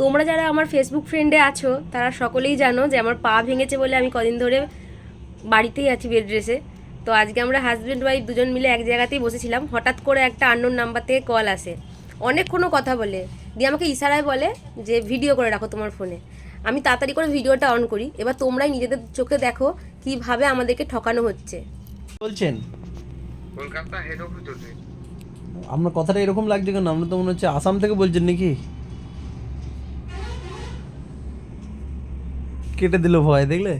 তোমরা যারা আমার ফেসবুক ফ্রেন্ডে আছো তারা সকলেই জানো যে আমার পা ভেঙেছে বলে আমি কদিন ধরে বাড়িতেই আছি বেড রেস্টে। তো আজকে আমরা হাজব্যান্ড ওয়াইফ দুজন মিলে এক জায়গাতেই বসেছিলাম, হঠাৎ করে একটা আননোন নাম্বার থেকে কল আসে। অনেকক্ষণও কথা বলে দিয়ে আমাকে ইশারায় বলে যে ভিডিও করে রাখো তোমার ফোনে। আমি তাড়াতাড়ি করে ভিডিওটা অন করি, এবার তোমরাই নিজেদের চোখে দেখো কিভাবে আমাদেরকে ঠকানো হচ্ছে। বলছেন কলকাতা হেড অফিস থেকে। আপনার কথাটা এরকম লাগছে কেন? আমরা তো মনে হচ্ছে আসাম থেকে বলছেন নাকি? কেটে দিল ভয় দেখলে।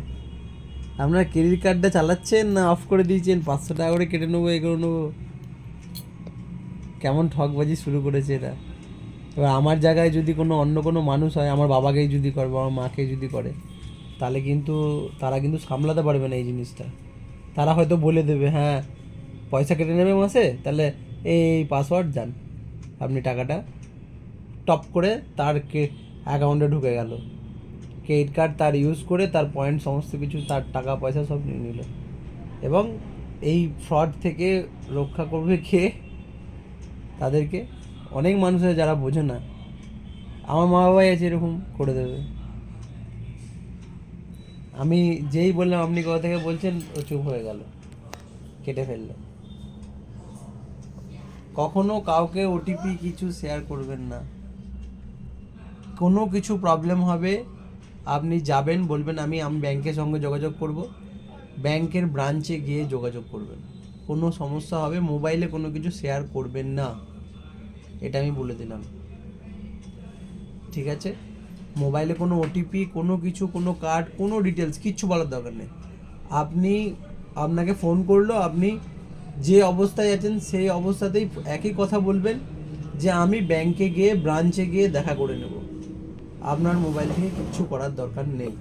আপনার ক্রেডিট কার্ডটা চালাচ্ছেন না অফ করে দিয়েছেন? 500 টাকা করে কেটে নেবো, এই করে নেবো। কেমন ঠকবাজি শুরু করেছে এরা। এবার আমার জায়গায় যদি কোনো অন্য কোনো মানুষ হয়, আমার বাবাকেই যদি করে বা আমার মাকে যদি করে, তাহলে কিন্তু তারা কিন্তু সামলাতে পারবে না এই জিনিসটা। তারা হয়তো বলে দেবে, হ্যাঁ পয়সা কেটে নেবে মাসে, তাহলে এই পাসওয়ার্ড যান, আপনি টাকাটা টপ করে তার অ্যাকাউন্টে ঢুকে গেল। ক্রেডিট কার্ড তার ইউজ করে তার পয়েন্ট সমস্ত কিছু, তার টাকা পয়সা সব নিয়ে নিল। এবং এই ফ্রড থেকে রক্ষা করবে কে? তাদেরকে অনেক মানুষের যারা বোঝে না, আমার মা বাবাই আছে এরকম করে দেবে। আমি যেই বললাম আপনি কোথা থেকে বলছেন, ও চুপ হয়ে গেল, কেটে ফেললো। কখনো কাউকে ওটিপি কিছু শেয়ার করবেন না। কোনো কিছু প্রবলেম হবে, আপনি যাবেন, বলবেন আমি ব্যাংকের সঙ্গে যোগাযোগ করব, ব্যাংকের ব্রাঞ্চে গিয়ে যোগাযোগ করবেন। কোনো সমস্যা হবে, মোবাইলে কোনো কিছু শেয়ার করবেন না, এটা আমি বলে দিলাম, ঠিক আছে? মোবাইলে কোনো ওটিপি, কোনো কিছু, কোনো কার্ড, কোনো ডিটেলস কিচ্ছু বলার দরকার নেই। আপনাকে ফোন করলো, আপনি যে অবস্থায় আছেন সেই অবস্থাতেই একই কথা বলবেন যে আমি ব্যাংকে গিয়ে, ব্রাঞ্চে গিয়ে দেখা করে নেব। আপনার মোবাইল থেকে কিচ্ছু করার দরকার নেই।